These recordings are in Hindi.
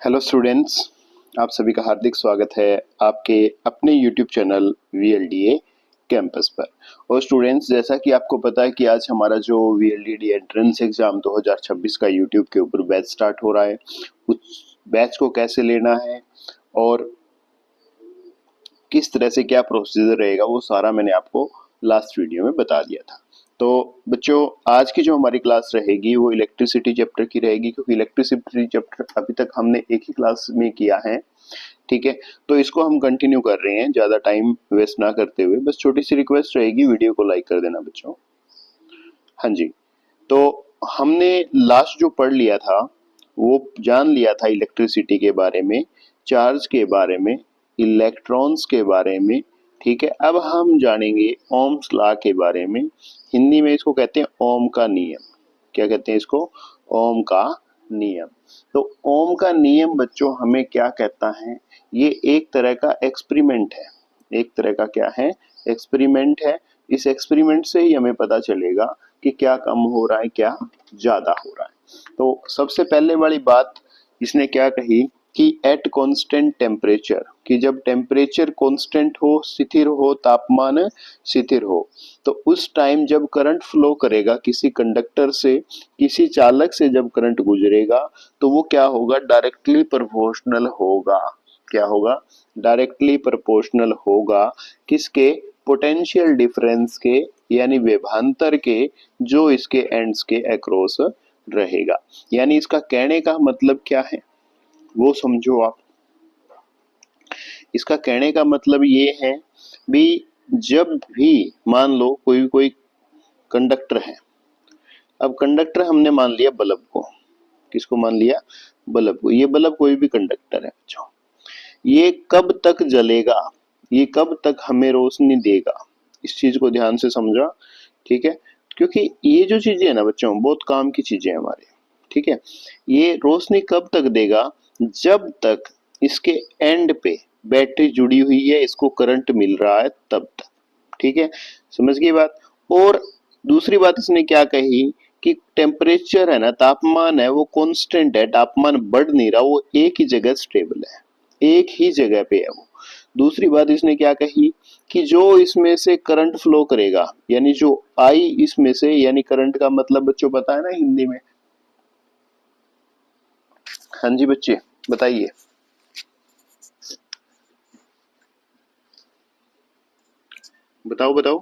हेलो स्टूडेंट्स, आप सभी का हार्दिक स्वागत है आपके अपने यूट्यूब चैनल VLDA कैंपस पर। और स्टूडेंट्स, जैसा कि आपको पता है कि आज हमारा जो VLDA एंट्रेंस एग्जाम 2026 का यूट्यूब के ऊपर बैच स्टार्ट हो रहा है। उस बैच को कैसे लेना है और किस तरह से क्या प्रोसीजर रहेगा, वो सारा मैंने आपको लास्ट वीडियो में बता दिया था। तो बच्चों, आज की जो हमारी क्लास रहेगी वो इलेक्ट्रिसिटी चैप्टर की रहेगी, क्योंकि इलेक्ट्रिसिटी चैप्टर अभी तक हमने एक ही क्लास में किया है। ठीक है, तो इसको हम कंटिन्यू कर रहे हैं, ज़्यादा टाइम वेस्ट ना करते हुए। बस छोटी सी रिक्वेस्ट रहेगी, वीडियो को लाइक कर देना बच्चों। हाँ जी, तो हमने लास्ट जो पढ़ लिया था वो जान लिया था इलेक्ट्रिसिटी के बारे में, चार्ज के बारे में, इलेक्ट्रॉन्स के बारे में। ठीक है, अब हम जानेंगे ओम्स लॉ के बारे में। हिंदी में इसको कहते हैं ओम का नियम। क्या कहते हैं इसको? ओम का नियम। तो ओम का नियम बच्चों हमें क्या कहता है? ये एक तरह का एक्सपेरिमेंट है। एक तरह का क्या है? एक्सपेरिमेंट है। इस एक्सपेरिमेंट से ही हमें पता चलेगा कि क्या कम हो रहा है, क्या ज्यादा हो रहा है। तो सबसे पहले वाली बात इसने क्या कही कि एट कांस्टेंट टेम्परेचर, कि जब टेम्परेचर कांस्टेंट हो, स्थिर हो, तापमान स्थिर हो, तो उस टाइम जब करंट फ्लो करेगा किसी कंडक्टर से, किसी चालक से जब करंट गुजरेगा, तो वो क्या होगा? डायरेक्टली प्रोपोर्शनल होगा। क्या होगा? डायरेक्टली प्रोपोर्शनल होगा किसके? पोटेंशियल डिफरेंस के, यानी विभवांतर के, जो इसके एंड्स के अक्रॉस रहेगा। यानी इसका कहने का मतलब क्या है वो समझो आप। इसका कहने का मतलब ये है भी, जब भी मान लो कोई कंडक्टर है। अब कंडक्टर हमने मान लिया बल्ब को। किसको मान लिया? बल्ब को। ये बल्ब कोई भी कंडक्टर है बच्चों। ये कब तक जलेगा? ये कब तक हमें रोशनी देगा? इस चीज को ध्यान से समझा। ठीक है, क्योंकि ये जो चीजें है ना बच्चों, बहुत काम की चीजें हैं हमारे। ठीक है, ये रोशनी कब तक देगा? जब तक इसके एंड पे बैटरी जुड़ी हुई है, इसको करंट मिल रहा है, तब तक। ठीक है, समझ गई बात। और दूसरी बात इसने क्या कही कि टेम्परेचर है ना, तापमान है, वो कांस्टेंट है, तापमान बढ़ नहीं रहा, वो एक ही जगह स्टेबल है, एक ही जगह पे है वो। दूसरी बात इसने क्या कही कि जो इसमें से करंट फ्लो करेगा, यानी जो आई इसमें से, यानी करंट का मतलब बच्चों पता है ना हिंदी में? हाँ जी बच्चे, बताइए। बताओ बताओ।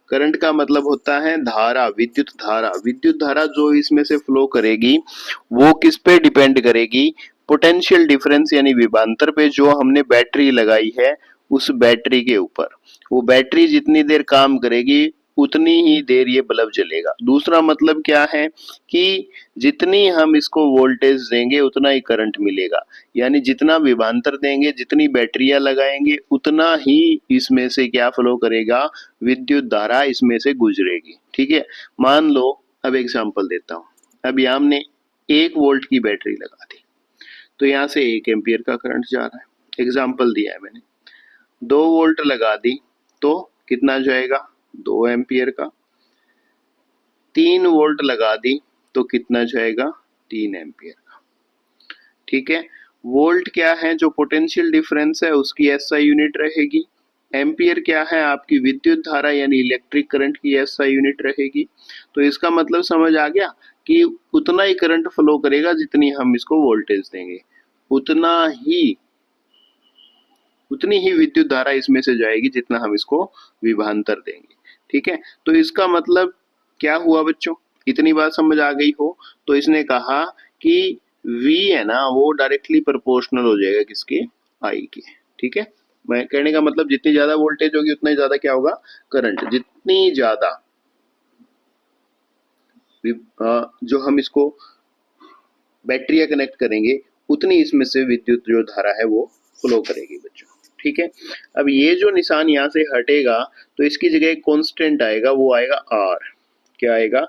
करंट का मतलब होता है धारा, विद्युत धारा। विद्युत धारा जो इसमें से फ्लो करेगी वो किस पे डिपेंड करेगी? पोटेंशियल डिफरेंस यानी विभवांतर पे, जो हमने बैटरी लगाई है उस बैटरी के ऊपर। वो बैटरी जितनी देर काम करेगी उतनी ही देर ये बल्ब जलेगा। दूसरा मतलब क्या है कि जितनी हम इसको वोल्टेज देंगे उतना ही करंट मिलेगा। यानी जितना विभवांतर देंगे, जितनी बैटरियां लगाएंगे, उतना ही इसमें से क्या फ्लो करेगा? विद्युत धारा इसमें से गुजरेगी। ठीक है, मान लो, अब एग्जांपल देता हूँ। अब यहाँ हमने 1 वोल्ट की बैटरी लगा दी, तो यहाँ से 1 एम्पियर का करंट जा रहा है। एग्जाम्पल दिया है मैंने। 2 वोल्ट लगा दी तो कितना जाएगा? 2 एम्पियर का। 3 वोल्ट लगा दी तो कितना जाएगा? 3 एम्पियर का। ठीक है, वोल्ट क्या है? जो पोटेंशियल डिफरेंस है उसकी एसआई यूनिट रहेगी। एम्पियर क्या है? आपकी विद्युत धारा यानी इलेक्ट्रिक करंट की एसआई यूनिट रहेगी। तो इसका मतलब समझ आ गया कि उतना ही करंट फ्लो करेगा जितनी हम इसको वोल्टेज देंगे, उतना ही उतनी ही विद्युत धारा इसमें से जाएगी जितना हम इसको विभवांतर देंगे। ठीक है, तो इसका मतलब क्या हुआ बच्चों? इतनी बात समझ आ गई हो तो इसने कहा कि V है ना, वो डायरेक्टली प्रोपोर्शनल हो जाएगा किसके? I के। ठीक है, मैं कहने का मतलब जितनी ज्यादा वोल्टेज होगी उतना ही ज्यादा क्या होगा? करंट। जितनी ज्यादा जो हम इसको बैटरियां कनेक्ट करेंगे उतनी इसमें से विद्युत जो धारा है वो फ्लो करेगी बच्चों। ठीक है, अब ये जो निशान यहाँ से हटेगा तो इसकी जगह एक कांस्टेंट आएगा, वो आएगा R। क्या आएगा?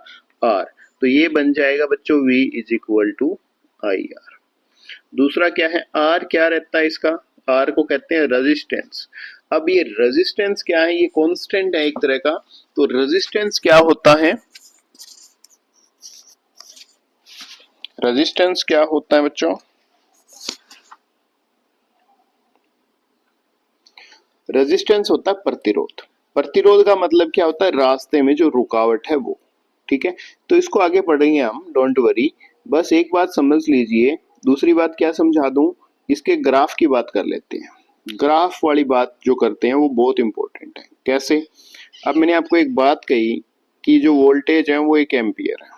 R। तो ये बन जाएगा बच्चों V is equal to IR। दूसरा क्या है? R क्या रहता है इसका? R को कहते हैं रेजिस्टेंस। अब ये रेजिस्टेंस क्या है? ये कांस्टेंट है एक तरह का। तो रेजिस्टेंस क्या होता है? रेजिस्टेंस क्या होता है बच्चों? रेजिस्टेंस होता है प्रतिरोध। प्रतिरोध का मतलब क्या होता है? रास्ते में जो रुकावट है वो। ठीक है, तो इसको आगे पढ़ेंगे हम, डोंट वरी। बस एक बात समझ लीजिए। दूसरी बात क्या समझा दूं, इसके ग्राफ की बात कर लेते हैं। ग्राफ वाली बात जो करते हैं वो बहुत इंपॉर्टेंट है। कैसे? अब मैंने आपको एक बात कही कि जो वोल्टेज है वो 1 एम्पियर है।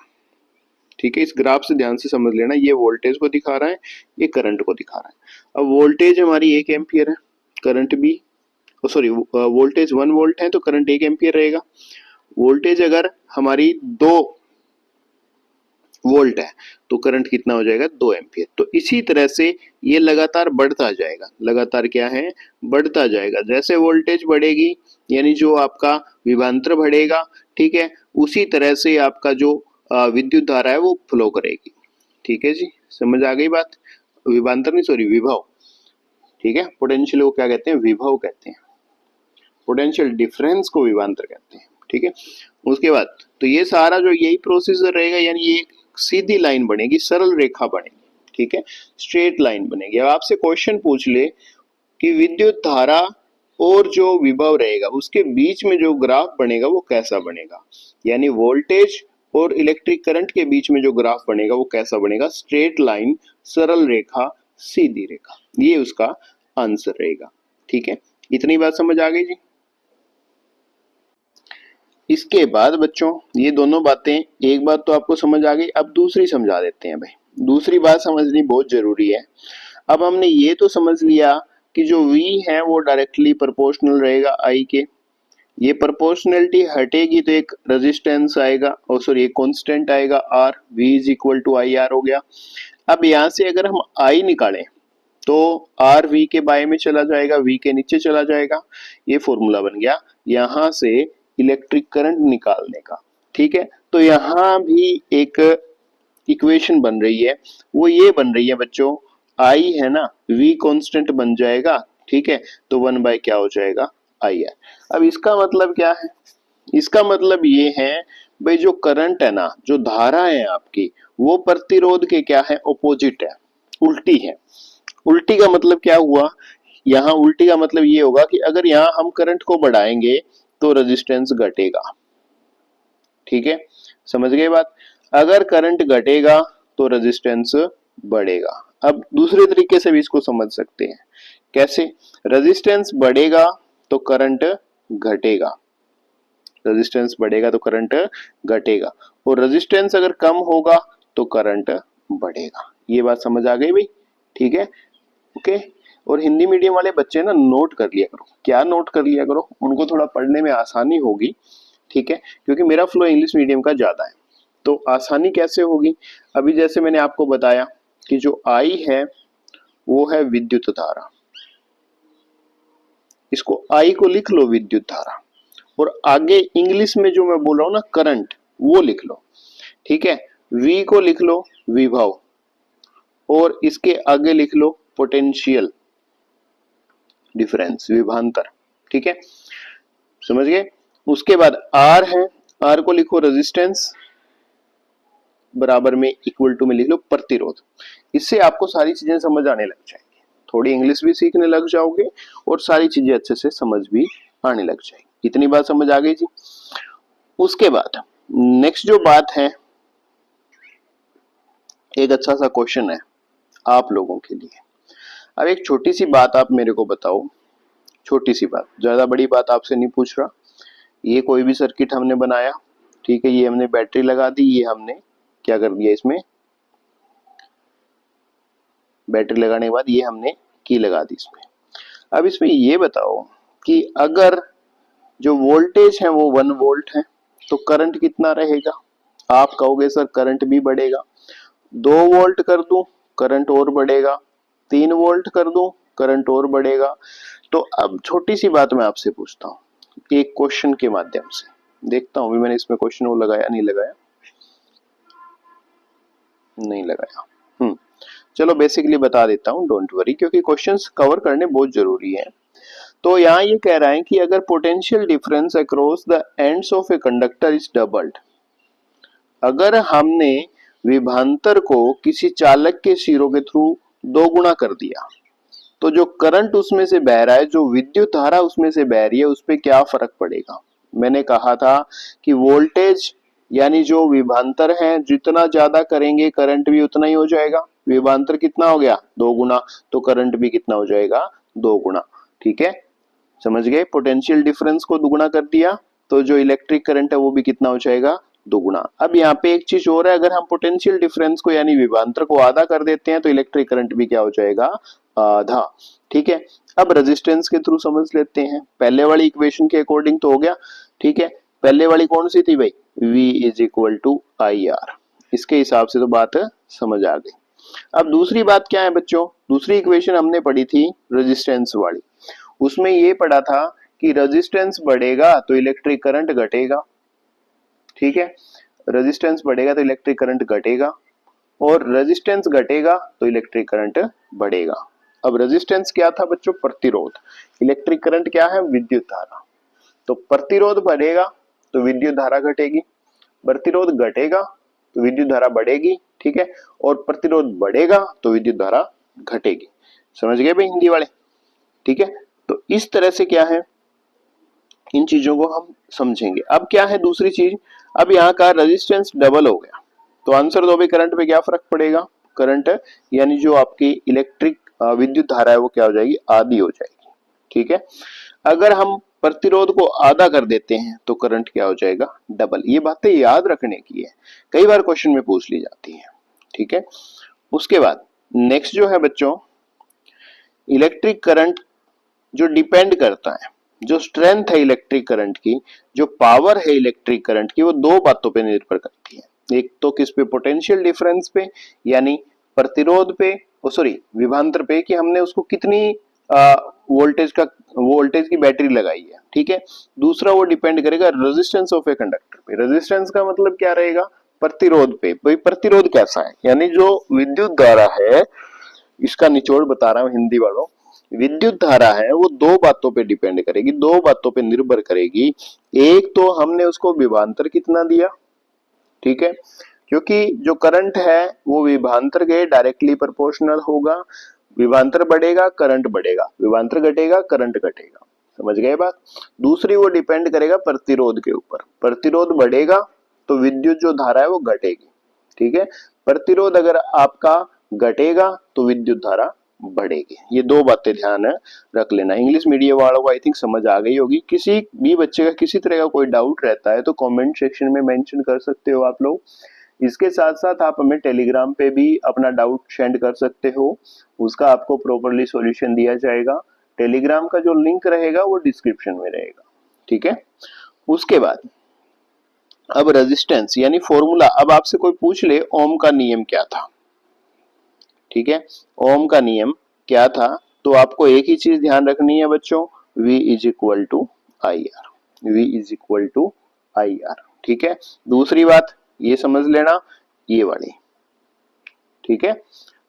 ठीक है, इस ग्राफ से ध्यान से समझ लेना, ये वोल्टेज को दिखा रहा है, ये करंट को दिखा रहा है। अब वोल्टेज हमारी 1 एम्पियर है, करंट भी, सॉरी वोल्टेज 1 वोल्ट है तो करंट 1 एम्पियर रहेगा। वोल्टेज अगर हमारी 2 वोल्ट है तो करंट कितना हो जाएगा? 2 एम्पियर। तो इसी तरह से ये लगातार बढ़ता जाएगा। लगातार क्या है? बढ़ता जाएगा। जैसे वोल्टेज बढ़ेगी यानी जो आपका विभवांतर बढ़ेगा, ठीक है, उसी तरह से आपका जो विद्युत धारा है वो फ्लो करेगी। ठीक है जी, समझ आ गई बात? विभवांतर नहीं, सॉरी विभव। ठीक है, पोटेंशियल को क्या कहते हैं? विभव कहते हैं। पोटेंशियल डिफरेंस को विभवांतर कहते हैं। ठीक है, उसके बाद तो ये सारा जो यही प्रोसीजर रहेगा, यानी ये सीधी लाइन बनेगी, सरल रेखा बनेगी। ठीक है, स्ट्रेट लाइन बनेगी। अब आपसे क्वेश्चन पूछ ले कि विद्युत धारा और जो विभव रहेगा उसके बीच में जो ग्राफ बनेगा वो कैसा बनेगा, यानी वोल्टेज और इलेक्ट्रिक करंट के बीच में जो ग्राफ बनेगा वो कैसा बनेगा? स्ट्रेट लाइन, सरल रेखा, सीधी रेखा। ये उसका आंसर रहेगा। ठीक है, इतनी बात समझ आ गई जी। इसके बाद बच्चों ये दोनों बातें, एक बात तो आपको समझ आ गई, अब दूसरी समझा देते हैं भाई। दूसरी बात समझनी बहुत जरूरी है। अब हमने ये तो समझ लिया कि जो V है वो डायरेक्टली प्रोपोर्शनल रहेगा I के। ये प्रोपोर्शनलिटी हटेगी तो एक रेजिस्टेंस आएगा, और सॉरी एक कांस्टेंट आएगा R, V is equal to I R हो गया। अब यहाँ से अगर हम I निकालें तो R V के बाय में चला जाएगा, V के नीचे चला जाएगा। ये फॉर्मूला बन गया यहाँ से इलेक्ट्रिक करंट निकालने का। ठीक है, तो यहाँ भी एक इक्वेशन बन रही है, वो ये बन रही है बच्चों, I है ना, V कांस्टेंट बन जाएगा। ठीक है, तो 1 बाय क्या हो जाएगा? IR। अब इसका मतलब क्या है? इसका मतलब ये है भाई, जो करंट है ना, जो धारा है आपकी, वो प्रतिरोध के क्या है? ऑपोजिट है, उल्टी है। उल्टी का मतलब क्या हुआ? यहाँ उल्टी का मतलब ये होगा कि अगर यहाँ हम करंट को बढ़ाएंगे तो रेजिस्टेंस घटेगा। ठीक है, समझ गए बात? अगर करंट घटेगा तो रेजिस्टेंस बढ़ेगा। अब दूसरे तरीके से भी इसको समझ सकते हैं। कैसे? रेजिस्टेंस बढ़ेगा तो करंट घटेगा, रेजिस्टेंस बढ़ेगा तो करंट घटेगा, और रेजिस्टेंस अगर कम होगा तो करंट बढ़ेगा। ये बात समझ आ गई भाई? ठीक है, ओके। और हिंदी मीडियम वाले बच्चे ना नोट कर लिया करो। क्या नोट कर लिया करो? उनको थोड़ा पढ़ने में आसानी होगी। ठीक है, क्योंकि मेरा फ्लो इंग्लिश मीडियम का ज्यादा है, तो आसानी कैसे होगी? अभी जैसे मैंने आपको बताया कि जो I है वो है विद्युत धारा, इसको I को लिख लो विद्युत धारा, और आगे इंग्लिश में जो मैं बोल रहा हूं ना करंट, वो लिख लो। ठीक है, V को लिख लो विभव, और इसके आगे लिख लो पोटेंशियल डिफरेंस, विभवांतर। ठीक है, समझ गए? उसके बाद R है, R को लिखो रेजिस्टेंस, बराबर में इक्वल टू में लिख लो प्रतिरोध। इससे आपको सारी चीजें समझ आने लग जाएंगी, थोड़ी इंग्लिश भी सीखने लग जाओगे और सारी चीजें अच्छे से समझ भी आने लग जाएगी। इतनी बात समझ आ गई जी। उसके बाद नेक्स्ट जो बात है, एक अच्छा सा क्वेश्चन है आप लोगों के लिए। अब एक छोटी सी बात आप मेरे को बताओ, छोटी सी बात, ज्यादा बड़ी बात आपसे नहीं पूछ रहा। ये कोई भी सर्किट हमने बनाया, ठीक है, ये हमने बैटरी लगा दी, ये हमने क्या कर दिया, इसमें बैटरी लगाने के बाद ये हमने की लगा दी इसमें। अब इसमें ये बताओ कि अगर जो वोल्टेज है वो 1 वोल्ट है तो करंट कितना रहेगा? आप कहोगे सर करंट भी बढ़ेगा। 2 वोल्ट कर दूं करंट और बढ़ेगा, 3 वोल्ट कर दूं करंट और बढ़ेगा। तो अब छोटी सी बात मैं आपसे पूछता हूं एक क्वेश्चन के माध्यम से, देखता हूं भी मैंने इसमें क्वेश्चन वो लगाया नहीं लगाया, नहीं लगाया। चलो बेसिकली बता देता हूं, डोंट वरी, क्योंकि क्वेश्चंस कवर करने बहुत जरूरी है। तो यहाँ ये कह रहा है कि अगर potential difference across the ends of a conductor is doubled, अगर हमने विभवांतर को किसी चालक के सिरों के थ्रू 2 गुना कर दिया, तो जो करंट उसमें से बह रहा है, जो विद्युत धारा उसमें से बह रही है, उस पर क्या फर्क पड़ेगा। मैंने कहा था कि वोल्टेज यानी जो विभवांतर है, जितना ज्यादा करेंगे करंट भी उतना ही हो जाएगा। विभवांतर कितना हो गया, 2 गुना, तो करंट भी कितना हो जाएगा, 2 गुना। ठीक है, समझ गए। पोटेंशियल डिफरेंस को दुगुना कर दिया तो जो इलेक्ट्रिक करंट है वो भी कितना हो जाएगा, दुगुना। अब यहाँ पे एक चीज और है, अगर हम पोटेंशियल डिफरेंस को यानी विभवांतर को आधा कर देते हैं तो इलेक्ट्रिक करंट भी क्या हो जाएगा, आधा। ठीक है, अब रेजिस्टेंस के थ्रू समझ लेते हैं। पहले वाली इक्वेशन के अकॉर्डिंग तो हो गया। ठीक है, पहले वाली कौन सी थी भाई, V is equal to I R. इसके हिसाब से तो बात समझ आ गई। अब दूसरी बात क्या है बच्चों, दूसरी इक्वेशन हमने पढ़ी थी रेजिस्टेंस वाली, उसमें ये पढ़ा था कि रेजिस्टेंस बढ़ेगा तो इलेक्ट्रिक करंट घटेगा। ठीक है, रेजिस्टेंस बढ़ेगा तो इलेक्ट्रिक करंट घटेगा, और रेजिस्टेंस घटेगा तो इलेक्ट्रिक करंट बढ़ेगा। अब रेजिस्टेंस क्या था बच्चों, प्रतिरोध। इलेक्ट्रिक करंट क्या है, विद्युत धारा। तो प्रतिरोध बढ़ेगा तो विद्युत धारा घटेगी, प्रतिरोध घटेगा तो विद्युत धारा बढ़ेगी। ठीक है, और प्रतिरोध बढ़ेगा तो विद्युत धारा घटेगी। समझ गए भाई हिंदी वाले। ठीक है, तो इस तरह से क्या है, इन चीजों को हम समझेंगे। अब क्या है दूसरी चीज, अब यहाँ का रेजिस्टेंस डबल हो गया, तो आंसर दो भाई, करंट पे क्या फर्क पड़ेगा, करंट यानी जो आपकी इलेक्ट्रिक विद्युत धारा है वो क्या हो जाएगी, आधी हो जाएगी। ठीक है, अगर हम प्रतिरोध को आधा कर देते हैं तो करंट क्या हो जाएगा, डबल। ये बातें याद रखने की है, कई बार क्वेश्चन में पूछ ली जाती है। ठीक है, उसके बाद नेक्स्ट जो है बच्चों, इलेक्ट्रिक करंट जो डिपेंड करता है, जो स्ट्रेंथ है इलेक्ट्रिक करंट की, जो पावर है इलेक्ट्रिक करंट की, वो दो बातों पे निर्भर करती है। एक तो किस पे, पोटेंशियल डिफरेंस पे, यानी प्रतिरोध पे, सॉरी विभवांतर पे, कि हमने उसको कितनी वोल्टेज की बैटरी लगाई है। ठीक है, दूसरा वो डिपेंड करेगा रेजिस्टेंस ऑफ ए कंडक्टर पे। रेजिस्टेंस का मतलब क्या रहेगा, प्रतिरोध पे। भाई प्रतिरोध कैसा है, यानी जो विद्युत धारा है, इसका निचोड़ बता रहा हूं हिंदी वालों, विद्युत धारा है वो दो बातों पे डिपेंड करेगी, दो बातों पे निर्भर करेगी। एक तो हमने उसको विभवांतर कितना दिया। ठीक है, क्योंकि जो करंट है वो विभवांतर के डायरेक्टली प्रोपोर्शनल होगा। विभवांतर बढ़ेगा करंट बढ़ेगा, विभवांतर घटेगा करंट घटेगा। समझ गए बात। दूसरी वो डिपेंड करेगा प्रतिरोध के ऊपर। प्रतिरोध बढ़ेगा तो विद्युत जो धारा है वो घटेगी। ठीक है, प्रतिरोध अगर आपका घटेगा तो विद्युत धारा बढ़ेगी। ये दो बातें ध्यान रख लेना। इंग्लिश मीडियम वालों को आई थिंक समझ आ गई होगी। किसी भी बच्चे का किसी तरह का कोई डाउट रहता है तो कमेंट सेक्शन में मेंशन कर सकते हो आप लोग। इसके साथ साथ आप हमें टेलीग्राम पे भी अपना डाउट सेंड कर सकते हो, उसका आपको प्रॉपरली सॉल्यूशन दिया जाएगा। टेलीग्राम का जो लिंक रहेगा वो डिस्क्रिप्शन में रहेगा। ठीक है, उसके बाद अब रेजिस्टेंस यानी फॉर्मूला। अब आपसे कोई पूछ ले ओम का नियम क्या था। ठीक है, ओम का नियम क्या था, तो आपको एक ही चीज ध्यान रखनी है बच्चों, V is equal to I R. V is equal to I R. ठीक है, दूसरी बात ये समझ लेना, ये वाली। ठीक है,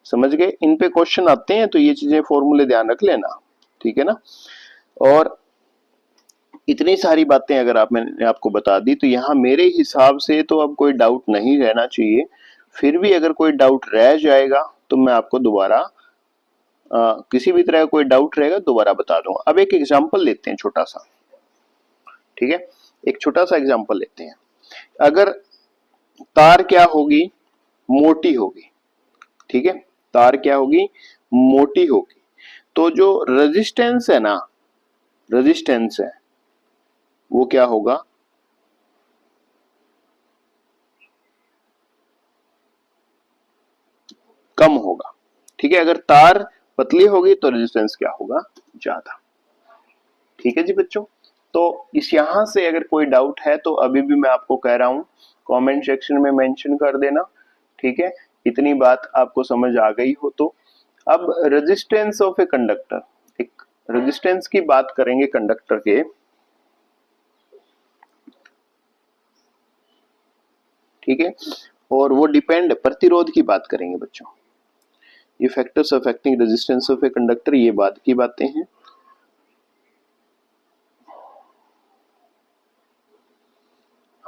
समझ गए। इन पे क्वेश्चन आते हैं तो ये चीजें फॉर्मूले ध्यान रख लेना। ठीक है ना, और इतनी सारी बातें अगर आप मैंने आपको बता दी तो यहाँ मेरे हिसाब से तो अब कोई डाउट नहीं रहना चाहिए। फिर भी अगर कोई डाउट रह जाएगा तो मैं आपको दोबारा किसी भी तरह का कोई डाउट रहेगा दोबारा बता दूंगा। अब एक एग्जांपल लेते हैं छोटा सा। ठीक है, एक छोटा सा एग्जांपल लेते हैं। अगर तार क्या होगी, मोटी होगी। ठीक है, तार क्या होगी, मोटी होगी, तो जो रेजिस्टेंस है ना, रेजिस्टेंस है वो क्या होगा, कम होगा। ठीक है, अगर तार पतली होगी तो रेजिस्टेंस क्या होगा, ज्यादा। ठीक है जी बच्चों, तो इस यहां से अगर कोई डाउट है तो अभी भी मैं आपको कह रहा हूं कमेंट सेक्शन में मेंशन कर देना। ठीक है, इतनी बात आपको समझ आ गई हो तो। अब रेजिस्टेंस ऑफ ए कंडक्टर, एक रेजिस्टेंस की बात करेंगे कंडक्टर के। ठीक है, और वो डिपेंड, प्रतिरोध की बात करेंगे बच्चों। ये factors affecting resistance of a conductor, ये बाद की बातें हैं।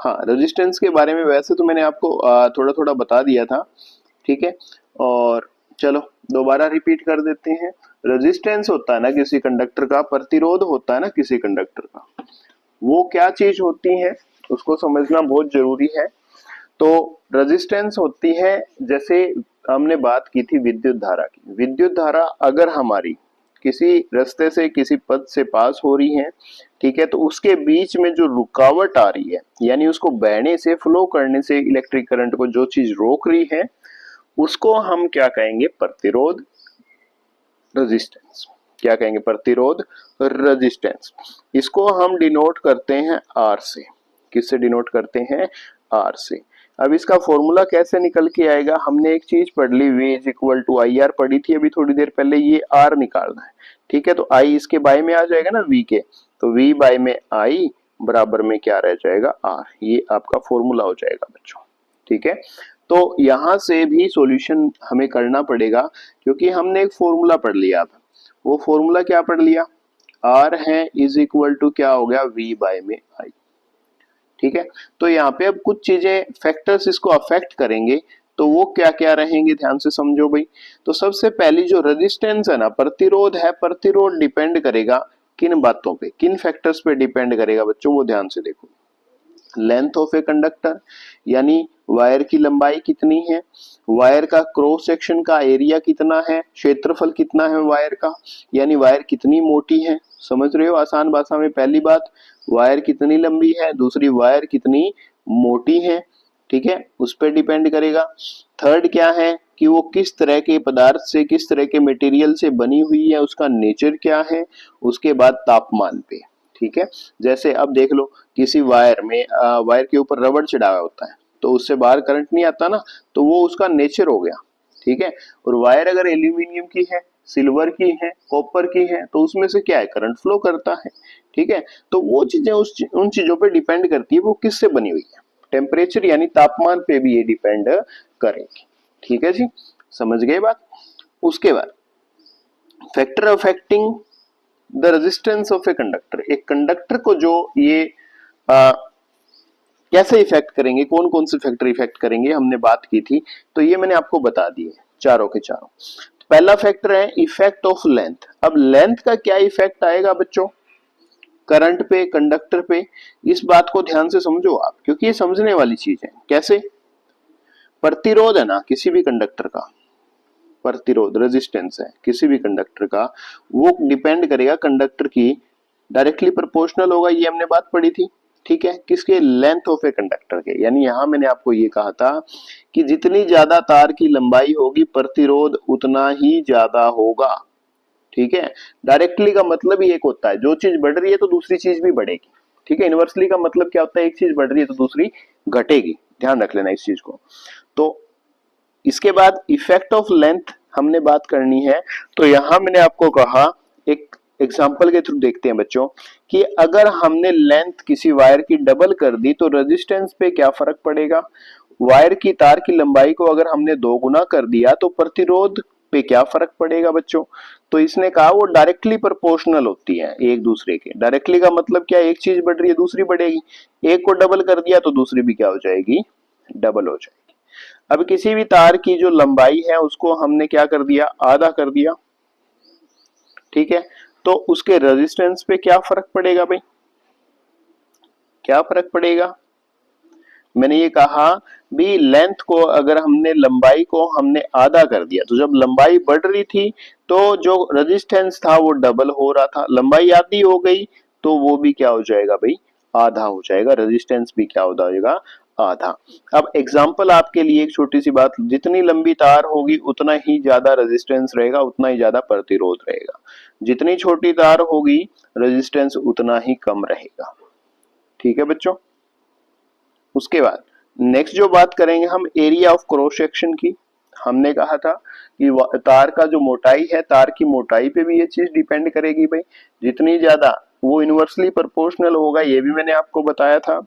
हाँ, रेजिस्टेंस के बारे में वैसे तो मैंने आपको थोड़ा थोड़ा बता दिया था, ठीक है। और चलो दोबारा रिपीट कर देते हैं। रेजिस्टेंस होता है ना किसी कंडक्टर का, प्रतिरोध होता है ना किसी कंडक्टर का, वो क्या चीज होती है उसको समझना बहुत जरूरी है। तो रेजिस्टेंस होती है, जैसे हमने बात की थी विद्युत धारा की, विद्युत धारा अगर हमारी किसी रास्ते से किसी पथ से पास हो रही है, ठीक है, तो उसके बीच में जो रुकावट आ रही है, यानी उसको बहने से, फ्लो करने से, इलेक्ट्रिक करंट को जो चीज रोक रही है, उसको हम क्या कहेंगे? प्रतिरोध, रेजिस्टेंस। क्या कहेंगे? प्रतिरोध, रेजिस्टेंस। इसको हम डिनोट करते हैं आर से। किससे डिनोट करते हैं? आर से। अब इसका फॉर्मूला कैसे निकल के आएगा? हमने एक चीज पढ़ ली, V is equal to I R पढ़ी थी अभी थोड़ी देर पहले, ये आर निकालना है, ठीक है। तो आई इसके बाय में आ जाएगा ना V के, तो V बाय में आई बराबर में क्या रह जाएगा? आर। ये आपका फॉर्मूला हो जाएगा बच्चों, ठीक है। तो यहां से भी सॉल्यूशन हमें करना पड़ेगा, क्योंकि हमने एक फॉर्मूला पढ़ लिया। अब वो फॉर्मूला क्या पढ़ लिया? आर है इज इक्वल टू क्या हो गया? V बाय में आई, ठीक है। तो यहाँ पे अब कुछ चीजें, फैक्टर्स इसको अफेक्ट करेंगे, तो वो क्या क्या रहेंगे ध्यान से समझो भाई। तो सबसे पहली जो रेजिस्टेंस है ना, प्रतिरोध है, प्रतिरोध डिपेंड करेगा किन बातों पे, किन फैक्टर्स पे डिपेंड करेगा बच्चों, वो ध्यान से देखो। लेंथ ऑफ ए कंडक्टर, यानी वायर की लंबाई कितनी है, वायर का क्रॉस सेक्शन का एरिया कितना है, क्षेत्रफल कितना है वायर का, यानी वायर कितनी मोटी है। समझ रहे हो आसान भाषा में? पहली बात वायर कितनी लंबी है, दूसरी वायर कितनी मोटी है, ठीक है, उस पर डिपेंड करेगा। थर्ड क्या है कि वो किस तरह के पदार्थ से, किस तरह के मटेरियल से बनी हुई है, उसका नेचर क्या है। उसके बाद तापमान पे, ठीक है। जैसे अब देख लो किसी वायर में, वायर के ऊपर रबड़ चढ़ाया होता है, तो उससे बाहर करंट नहीं आता ना, तो वो उसका नेचर हो गया, ठीक है। और वायर अगर एल्यूमिनियम की है, सिल्वर की है, कॉपर की है, तो उसमें से क्या है? करंट फ्लो करता है, ठीक है। तो वो चीजें उन चीजों पे डिपेंड करती है वो किससे बनी हुई है। टेम्परेचर यानी तापमान पे भी ये डिपेंड करेगी, ठीक है जी, समझ गए बात। उसके बाद factor affecting the resistance of a conductor, एक कंडक्टर को जो ये कैसे इफेक्ट करेंगे, कौन कौन से फैक्टर इफेक्ट करेंगे, हमने बात की थी, तो ये मैंने आपको बता दिए चारों के चारों। पहला फैक्टर है इफेक्ट ऑफ लेंथ। अब लेंथ का क्या इफेक्ट आएगा बच्चों करंट पे, कंडक्टर पे? इस बात को ध्यान से समझो आप, क्योंकि ये समझने वाली चीज है। कैसे? प्रतिरोध है ना किसी भी कंडक्टर का, प्रतिरोध रेजिस्टेंस है किसी भी कंडक्टर का, वो डिपेंड करेगा कंडक्टर की, डायरेक्टली प्रोपोर्शनल होगा, ये हमने बात पढ़ी थी, ठीक है, किसके? लेंथ ऑफ ए कंडक्टर के। यानी यहां मैंने आपको ये कहा था कि जितनी ज्यादा तार की लंबाई होगी, प्रतिरोध उतना ही ज्यादा होगा, ठीक है। डायरेक्टली का मतलब ही एक होता है, जो चीज बढ़ रही है तो दूसरी चीज भी बढ़ेगी, ठीक है। इनवर्सली का मतलब क्या होता है? एक चीज बढ़ रही है तो दूसरी घटेगी, ध्यान रख लेना इस चीज को। तो इसके बाद इफेक्ट ऑफ लेंथ हमने बात करनी है, तो यहां मैंने आपको कहा, एक एग्जांपल के थ्रू देखते हैं बच्चों, कि अगर हमने लेंथ किसी वायर की डबल कर दी तो रेजिस्टेंस पे क्या फर्क पड़ेगा। वायर की तार की लंबाई को अगर हमने 2 गुना कर दिया तो प्रतिरोध पे क्या फर्क पड़ेगा बच्चों। तो इसने कहा वो डायरेक्टली प्रोपोर्शनल होती है एक दूसरे के। डायरेक्टली का मतलब क्या? एक चीज बढ़ रही है दूसरी बढ़ेगी, एक को डबल कर दिया तो दूसरी भी क्या हो जाएगी? डबल हो जाएगी। अब किसी भी तार की जो लंबाई है उसको हमने क्या कर दिया? आधा कर दिया, ठीक है। तो उसके रेजिस्टेंस पे क्या फर्क पड़ेगा भाई? क्या फर्क पड़ेगा? मैंने ये कहा भी लेंथ को अगर हमने, लंबाई को हमने आधा कर दिया, तो जब लंबाई बढ़ रही थी तो जो रेजिस्टेंस था वो डबल हो रहा था, लंबाई आधी हो गई तो वो भी क्या हो जाएगा भाई? आधा हो जाएगा, रेजिस्टेंस भी क्या हो जाएगा? आधा। अब एग्जांपल आपके लिए एक छोटी सी बात, जितनी लंबी तार होगी उतना ही ज्यादा रेजिस्टेंस रहेगा, उतना ही ज्यादा प्रतिरोध रहेगा। जितनी छोटी तार होगी रेजिस्टेंस उतना ही कम रहेगा, ठीक है बच्चों। उसके बाद नेक्स्ट जो बात करेंगे हम एरिया ऑफ क्रॉस सेक्शन की। हमने कहा था कि तार का जो मोटाई है, तार की मोटाई पे भी ये चीज डिपेंड करेगी भाई, जितनी ज्यादा वो इनवर्सली प्रोपोर्शनल होगा, ये भी मैंने आपको बताया था।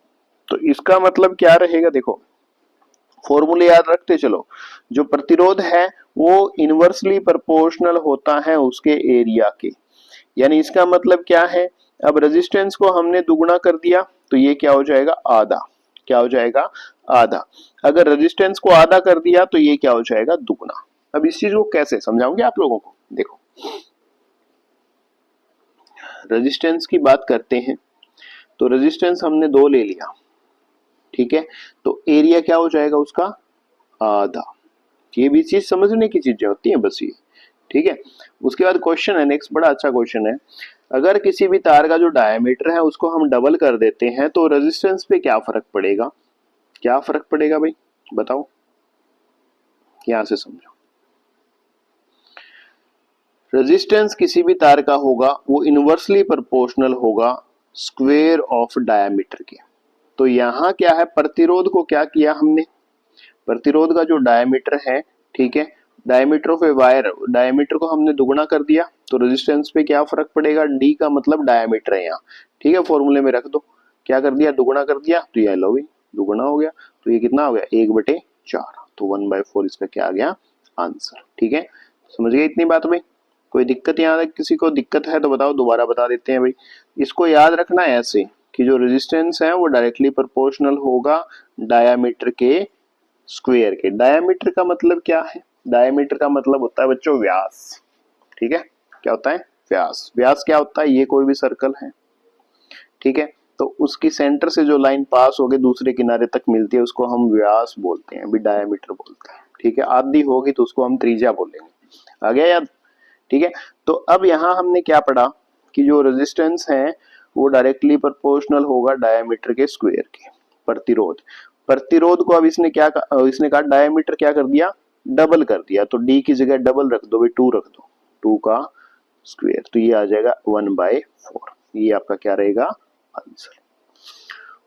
तो इसका मतलब क्या रहेगा? देखो फॉर्मूले याद रखते चलो, जो प्रतिरोध है वो इनवर्सली प्रोपोर्शनल होता है उसके एरिया के। यानी इसका मतलब क्या है? अब रेजिस्टेंस को हमने दुगुना कर दिया तो ये क्या हो जाएगा? आधा। क्या हो जाएगा, आधा। अगर रेजिस्टेंस को आधा कर दिया तो ये क्या हो जाएगा, दुगना। अब इस चीज को कैसे समझाऊंगे आप लोगों को, देखो रेजिस्टेंस की बात करते हैं तो रेजिस्टेंस हमने 2 ले लिया, ठीक है, तो एरिया क्या हो जाएगा उसका, आधा। ये भी चीज समझने की चीजें होती हैं बस ये, ठीक है। उसके बाद क्वेश्चन है नेक्स्ट, बड़ा अच्छा क्वेश्चन है। अगर किसी भी तार का जो डायमीटर है उसको हम डबल कर देते हैं तो रेजिस्टेंस पे क्या फर्क पड़ेगा, क्या फर्क पड़ेगा भाई बताओ, यहां से समझो। रेजिस्टेंस किसी भी तार का होगा वो इनवर्सली प्रोपोर्शनल होगा स्क्वायर ऑफ डायमीटर के। तो यहाँ क्या है, प्रतिरोध को क्या किया हमने, प्रतिरोध का जो डायमीटर है, ठीक है, diameter of a wire, diameter को हमने दुगुना कर दिया तो रेजिस्टेंस पे क्या फर्क पड़ेगा, डी का मतलब डायमीटर है यहाँ, ठीक है, फॉर्मूले में रख दो। क्या कर दिया, दुगुना कर दिया, तो ये लो भाई दुगुना हो गया, तो ये कितना हो गया, 1/4, तो 1/4 इसका क्या आ गया आंसर, ठीक है। समझ गए इतनी बात भाई, कोई दिक्कत यहाँ तक, किसी को दिक्कत है तो बताओ, दोबारा बता देते हैं भाई। इसको याद रखना है ऐसे कि जो रेजिस्टेंस है वो डायरेक्टली प्रोपोर्शनल होगा डायामीटर के स्क्वायर के। डायामीटर का मतलब क्या है, डायामीटर का मतलब होता है बच्चों व्यास, ठीक है, क्या होता है व्यास। व्यास क्या होता है, ये कोई भी सर्कल है, ठीक है, तो उसकी सेंटर से जो लाइन पास होगी दूसरे किनारे तक मिलती है उसको हम व्यास बोलते हैं, अभी डायामीटर बोलते हैं, ठीक है। आधी होगी तो उसको हम त्रिज्या बोलेंगे, आ गया याद, ठीक है। तो अब यहाँ हमने क्या पढ़ा कि जो रेजिस्टेंस है वो डायरेक्टली प्रोपोर्शनल होगा डायमीटर के स्क्वायर के। प्रतिरोध, प्रतिरोध को अब इसने क्या इसने कहा डायमीटर क्या कर दिया, डबल कर दिया, तो डी की जगह डबल रख दो भाई, 2 रख दो, 2 का स्क्वायर, तो ये आ जाएगा 1/4, ये आपका क्या रहेगा आंसर।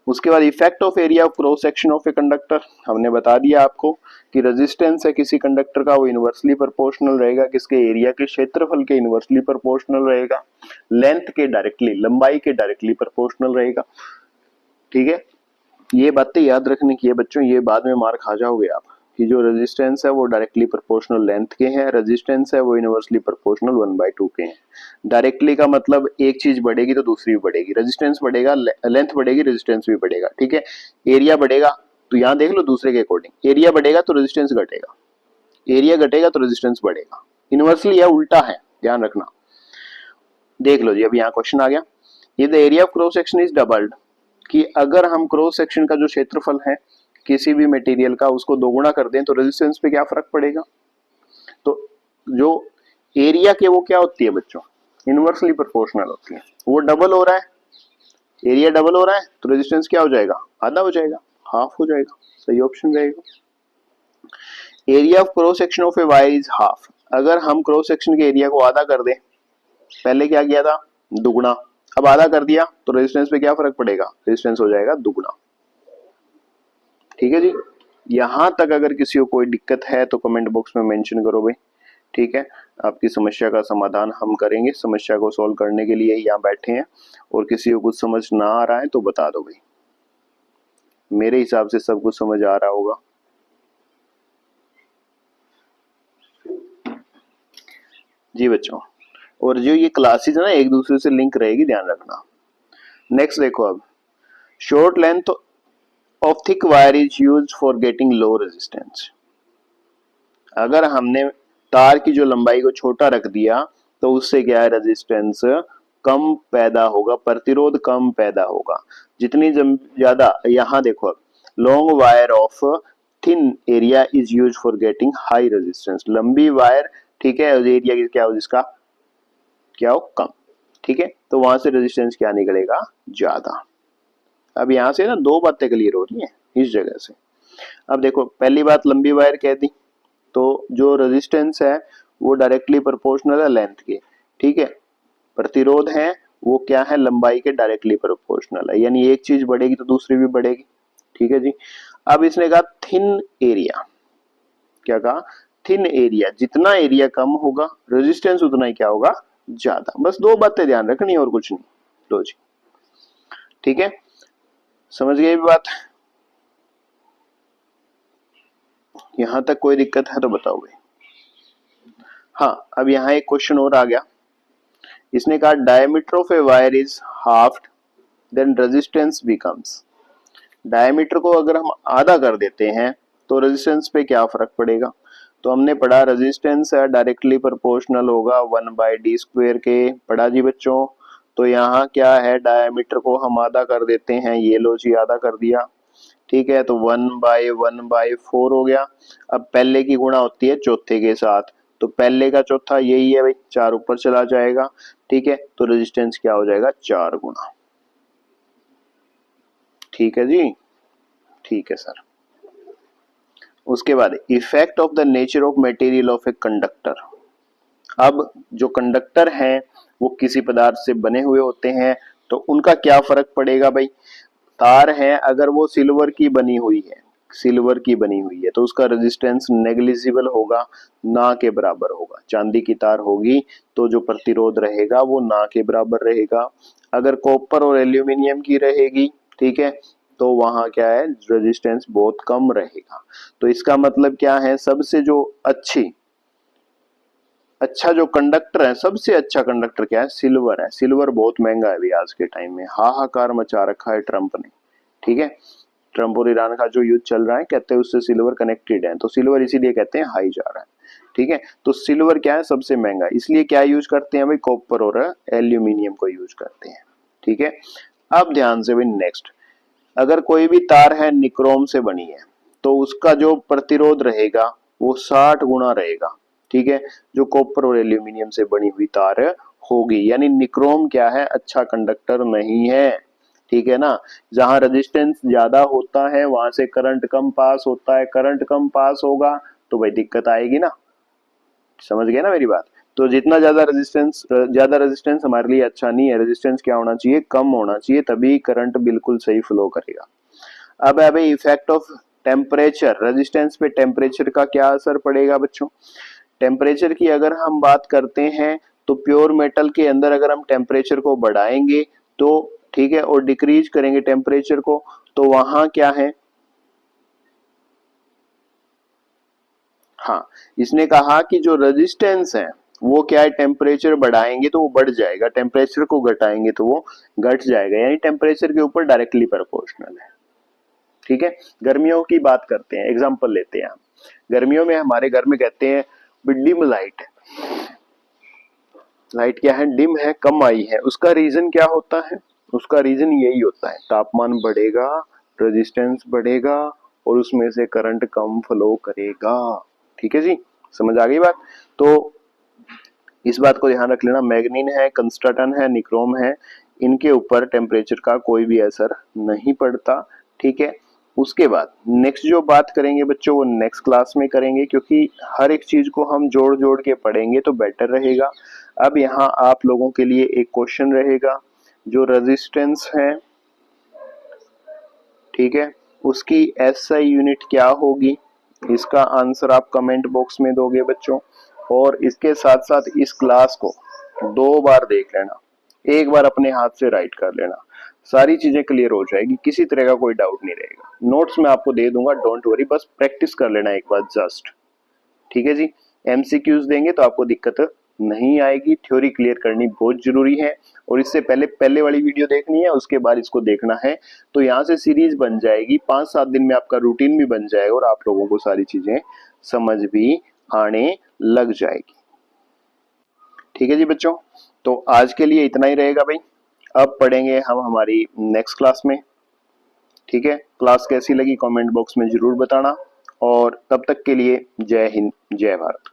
उसके बाद effect of area of cross section of a conductor, हमने बता दिया आपको कि रेजिस्टेंस है किसी कंडक्टर का वो इनवर्सली प्रोपोर्शनल रहेगा किसके, एरिया के क्षेत्रफल के इनवर्सली प्रोपोर्शनल रहेगा, लेंथ के डायरेक्टली, लंबाई के डायरेक्टली प्रोपोर्शनल रहेगा, ठीक है। ये बातें याद रखने की है बच्चों, ये बाद में मार खा जाओगे आप कि जो रेजिस्टेंस है वो डायरेक्टली प्रोपोर्शनल लेंथ के हैं, रेजिस्टेंस है वो इनवर्सली प्रोपोर्शनल 1/2 के हैं। डायरेक्टली का मतलब एक चीज बढ़ेगी तो दूसरी भी बढ़ेगी, रेजिस्टेंस बढ़ेगा लेंथ बढ़ेगी, रेजिस्टेंस भी बढ़ेगा, ठीक है। एरिया बढ़ेगा तो यहाँ देख लो दूसरे के अकॉर्डिंग, एरिया बढ़ेगा तो रेजिस्टेंस घटेगा, एरिया घटेगा तो रेजिस्टेंस बढ़ेगा, इनवर्सली है उल्टा है, ध्यान रखना। देख लो जी, अब यहाँ क्वेश्चन आ गया, ये the area of cross section is doubled, कि अगर हम क्रॉस सेक्शन का जो क्षेत्रफल है किसी भी मटेरियल का उसको दोगुना कर दें तो रेजिस्टेंस पे क्या फर्क पड़ेगा, तो जो एरिया के वो क्या होती है बच्चों, इनवर्सली प्रोपोर्शनल होती है, वो डबल हो रहा है, एरिया डबल हो रहा है तो रेजिस्टेंस क्या हो जाएगा, आधा हो जाएगा, हाफ हो जाएगा, सही ऑप्शन रहेगा। Area of cross section of a wire is half, अगर हम क्रॉस सेक्शन के एरिया को आधा कर दें, पहले क्या किया था दुगुना, अब आधा कर दिया तो रेजिस्टेंस पे क्या फर्क पड़ेगा, रेजिस्टेंस हो जाएगा दुगुना, ठीक है जी। यहां तक अगर किसी को कोई दिक्कत है तो कमेंट बॉक्स में मेंशन करो भाई, ठीक है। आपकी समस्या का समाधान हम करेंगे, समस्या को सॉल्व करने के लिए यहाँ बैठे हैं, और किसी को कुछ समझ ना आ रहा है तो बता दो भाई, मेरे हिसाब से सब कुछ समझ आ रहा होगा। जी बच्चों, और जो ये क्लासेज है ना एक दूसरे से लिंक रहेगी, ध्यान रखना। नेक्स्ट देखो, अब short length of thick wire is used for getting low resistance, अगर हमने तार की जो लंबाई को छोटा रख दिया तो उससे क्या है, रेजिस्टेंस कम पैदा होगा, प्रतिरोध कम पैदा होगा। जितनी ज्यादा, यहाँ देखो अब long wire of thin area is use for getting high resistance, लंबी वायर, ठीक है, एरिया क्या हो जिसका क्या हो कम, ठीक है, तो वहां से रेजिस्टेंस क्या निकलेगा ज्यादा। अब यहाँ से ना दो बातें क्लियर हो रही है इस जगह से। अब देखो पहली बात लंबी वायर कह दी, तो जो रेजिस्टेंस है वो डायरेक्टली प्रोपोर्शनल है लेंथ के, ठीक है, प्रतिरोध है वो क्या है, लंबाई के डायरेक्टली प्रोपोर्शनल है, यानी एक चीज बढ़ेगी तो दूसरी भी बढ़ेगी, ठीक है जी। अब इसने कहा थिन एरिया, क्या कहा, थिन एरिया, जितना एरिया कम होगा रेजिस्टेंस उतना ही क्या होगा ज्यादा, बस दो बातें ध्यान रखनी और कुछ नहीं, लो जी, ठीक है, समझ गए बात, यहां तक कोई दिक्कत है तो बताओ भाई। हाँ, अब यहाँ एक क्वेश्चन और आ गया, इसने कहा diameter of a wire is half then resistance becomes, diameter को अगर हम आधा कर देते हैं तो रेजिस्टेंस पे क्या फर्क पड़ेगा? तो हमने पढ़ा रेजिस्टेंस है डायरेक्टली प्रोपोर्शनल होगा 1/d² के, पढ़ा जी बच्चों। तो यहाँ क्या है, डायमीटर को हम आधा कर देते हैं, ये लो जी आधा कर दिया, ठीक है, तो 1/1/4 हो गया। अब पहले की गुणा होती है चौथे के साथ, तो पहले का चौथा यही है भाई, 4 ऊपर चला जाएगा, ठीक है, तो रेजिस्टेंस क्या हो जाएगा, 4 गुना। ठीक है जी, ठीक है सर। उसके बाद effect of the nature of material of a conductor. अब जो कंडक्टर हैं वो किसी पदार्थ से बने हुए होते हैं, तो उनका क्या फर्क पड़ेगा भाई? तार है अगर वो सिल्वर की बनी हुई है, सिल्वर की बनी हुई है, तो उसका रेजिस्टेंस नेग्लिजिबल होगा, ना के बराबर होगा। चांदी की तार होगी तो जो प्रतिरोध रहेगा वो ना के बराबर रहेगा। अगर कॉपर और एल्यूमिनियम की रहेगी, ठीक है, तो वहां क्या है, रेजिस्टेंस बहुत कम रहेगा। तो इसका मतलब क्या है, सबसे जो अच्छा जो कंडक्टर है, सबसे अच्छा कंडक्टर क्या है, सिल्वर है। सिल्वर बहुत महंगा है अभी आज के टाइम में, हाहाकार मचा रखा है ट्रंप ने, ठीक है। ट्रंप और ईरान का जो युद्ध चल रहा है, कहते हैं उससे सिल्वर कनेक्टेड है, तो सिल्वर इसीलिए कहते हैं हाई जा रहा है, ठीक है। तो सिल्वर क्या है, सबसे महंगा, इसलिए क्या यूज करते हैं भाई, कॉपर और एल्यूमिनियम को यूज करते हैं, ठीक है। अब ध्यान से भाई नेक्स्ट, अगर कोई भी तार है निक्रोम से बनी है, तो उसका जो प्रतिरोध रहेगा वो 60 गुना रहेगा, ठीक है, जो कॉपर और एल्यूमिनियम से बनी हुई तार होगी। यानी निक्रोम क्या है, अच्छा कंडक्टर नहीं है, ठीक है ना। जहां रेजिस्टेंस ज्यादा होता है वहां से करंट कम पास होता है, करंट कम पास होगा तो भाई दिक्कत आएगी ना, समझ गए ना मेरी बात। तो जितना ज्यादा रेजिस्टेंस हमारे लिए अच्छा नहीं है, रेजिस्टेंस क्या होना चाहिए, कम होना चाहिए, तभी करंट बिल्कुल सही फ्लो करेगा। अब है भाई इफेक्ट ऑफ टेम्परेचर, रेजिस्टेंस पे टेम्परेचर का क्या असर पड़ेगा बच्चों? टेम्परेचर की अगर हम बात करते हैं तो प्योर मेटल के अंदर अगर हम टेम्परेचर को बढ़ाएंगे तो ठीक है, और डिक्रीज करेंगे टेम्परेचर को, तो वहां क्या है, हाँ, इसने कहा कि जो रेजिस्टेंस है वो क्या है, टेम्परेचर बढ़ाएंगे तो वो बढ़ जाएगा, टेम्परेचर को घटाएंगे तो वो घट जाएगा, यानी टेम्परेचर के ऊपर डायरेक्टली प्रोपोर्शनल है, ठीक है। गर्मियों की बात करते हैं, एग्जांपल लेते हैं हम। गर्मियों में हमारे घर में कहते हैं डिम लाइट, लाइट क्या है, डिम है, कम आई है। उसका रीजन क्या होता है? उसका रीजन यही होता है, तापमान बढ़ेगा, रेजिस्टेंस बढ़ेगा और उसमें से करंट कम फ्लो करेगा, ठीक है जी, समझ आ गई बात। तो इस बात को ध्यान रख लेना, मैग्नीन है, कंस्ट्रटन है, निक्रोम है, इनके ऊपर टेम्परेचर का कोई भी असर नहीं पड़ता, ठीक है। उसके बाद नेक्स्ट जो बात करेंगे बच्चों वो नेक्स्ट क्लास में करेंगे, क्योंकि हर एक चीज को हम जोड़ जोड़ के पढ़ेंगे तो बेटर रहेगा। अब यहाँ आप लोगों के लिए एक क्वेश्चन रहेगा, जो रेजिस्टेंस है, ठीक है, उसकी एसआई यूनिट क्या होगी, इसका आंसर आप कमेंट बॉक्स में दोगे बच्चों। और इसके साथ साथ इस क्लास को 2 बार देख लेना, एक बार अपने हाथ से राइट कर लेना, सारी चीजें क्लियर हो जाएगी, किसी तरह का कोई डाउट नहीं रहेगा। नोट्स मैं आपको दे दूंगा, डोंट वरी, बस प्रैक्टिस कर लेना एक बार जस्ट, ठीक है जी। एमसीक्यूज देंगे तो आपको दिक्कत नहीं आएगी, थ्योरी क्लियर करनी बहुत जरूरी है। और इससे पहले वाली वीडियो देखनी है, उसके बाद इसको देखना है, तो यहाँ से सीरीज बन जाएगी, 5-7 दिन में आपका रूटीन भी बन जाएगा और आप लोगों को सारी चीजें समझ भी आने लग जाएगी, ठीक है जी बच्चों। तो आज के लिए इतना ही रहेगा भाई, अब पढ़ेंगे हम हमारी नेक्स्ट क्लास में, ठीक है। क्लास कैसी लगी कमेंट बॉक्स में जरूर बताना, और तब तक के लिए जय हिंद, जय भारत।